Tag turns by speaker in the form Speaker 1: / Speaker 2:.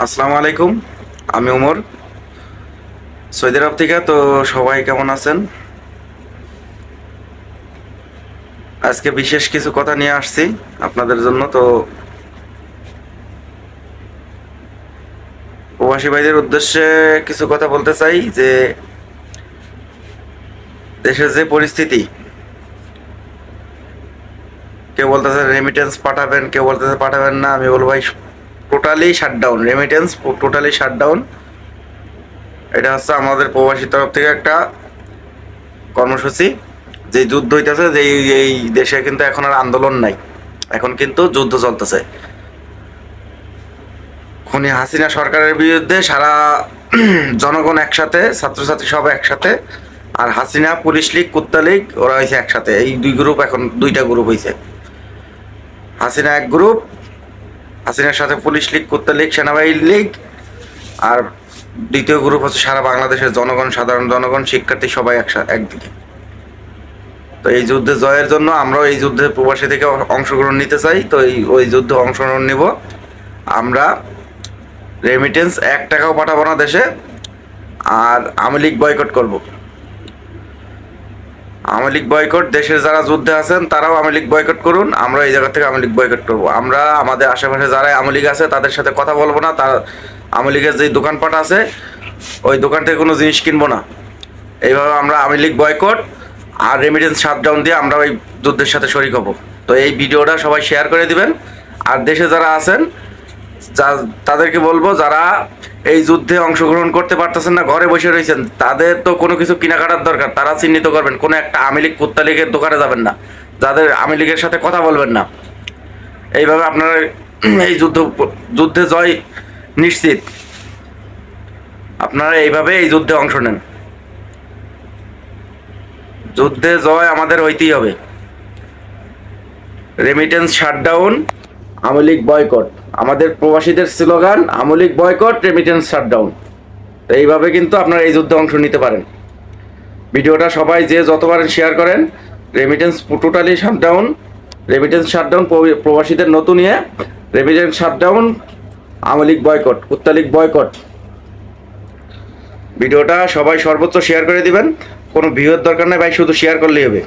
Speaker 1: আসসালামু আলাইকুম। আমি উমর, সৌদি আরব থেকে। তো সবাই কেমন আছেন? আজকে বিশেষ কিছু কথা নিয়ে আসছি আপনাদের জন্য। তো প্রবাসী ভাইদের উদ্দেশ্যে কিছু কথা বলতে চাই যে দেশের যে পরিস্থিতি, কেউ বলতেছে রেমিটেন্স পাঠাবেন, কেউ বলতেছে পাঠাবেন না। আমি বলবো ভাই, totally shutdown, remittance totally shutdown. এটা হচ্ছে আমাদের প্রবাসী তরফ থেকে একটা কর্মসূচি। যে যুদ্ধ হইতেছে, যে এই দেশে কিন্তু এখন আর আন্দোলন নাই, এখন কিন্তু যুদ্ধ চলতেছে। খুনি হাসিনা সরকারের বিরুদ্ধে সারা জনগণ একসাথে, ছাত্রছাত্রী সব একসাথে। আর হাসিনা পুলিশ লীগ, কুত্তা লীগ, ওরা হয়েছে একসাথে। এই দুই গ্রুপ, এখন দুইটা গ্রুপ হয়েছে। হাসিনা এক গ্রুপ, হাসিনার সাথে পুলিশ লীগ, কুত্তা লীগ, সেনাবাহিনী লীগ। আর দ্বিতীয় গ্রুপ হচ্ছে সারা বাংলাদেশের জনগণ, সাধারণ জনগণ, শিক্ষার্থী, সবাই একদিকে। তো এই যুদ্ধে জয়ের জন্য আমরাও এই যুদ্ধে প্রবাসী থেকে অংশগ্রহণ নিতে চাই। তো ওই যুদ্ধে অংশগ্রহণ নিব আমরা। রেমিটেন্স 1 টাকাও পাঠাবো না দেশে। আর আওয়ামী লীগ বয়কট করব। আওয়ামী লীগ বয়কট, দেশের যারা যুদ্ধে আছেন তারাও আওয়ামী লীগ বয়কট করুন। আমরা এই জায়গা থেকে আওয়ামী লীগ বয়কট করবো। আমরা আমাদের আশেপাশে যারা আওয়ামী লীগ আছে তাদের সাথে কথা বলবো না। তার আওয়ামী লীগের যে দোকানপাট আছে ওই দোকান থেকে কোনো জিনিস কিনবো না। এইভাবে আমরা আওয়ামী লীগ বয়কট আর রেমিটেন্স শাটডাউন দিয়ে আমরা ওই যুদ্ধের সাথে শরিক হব। তো এই ভিডিওটা সবাই শেয়ার করে দিবেন। আর দেশে যারা আছেন তাদেরকে বলবো, যারা এই যুদ্ধে অংশগ্রহণ করতে পারতেছেন না, ঘরে বসে রয়েছেন, তাদের তো কোনো কিছু কেনাকাটার দরকার, তারা চিহ্নিত করবেন। কোনো একটা আওয়ামী লীগ, কুত্তা লীগের দোকানে যাবেন না, যাদের আওয়ামী লীগের সাথে কথা বলবেন না। এইভাবে আপনারা এই যুদ্ধে জয় নিশ্চিত। আপনারা এইভাবে এই যুদ্ধে অংশ নেন। যুদ্ধে জয় আমাদের হইতেই হবে। Remittance shutdown, Awami League boycott. আমাদের প্রবাসীদের slogan Awami League boycott, remittance shutdown. তো এইভাবে কিন্তু আপনারা এই যুদ্ধে অংশ নিতে পারেন। ভিডিওটা সবাই যে যত পারেন শেয়ার করেন। Remittance totally shutdown, remittance shutdown, প্রবাসীদের নতুন remittance shutdown, Awami League boycott, কুত্তা লীগ বয়কট। ভিডিওটা সবাই সর্বোচ্চ শেয়ার করে দিবেন। কোনো ভিউয়ের দরকার নেই ভাই, শুধু শেয়ার করলেই হবে।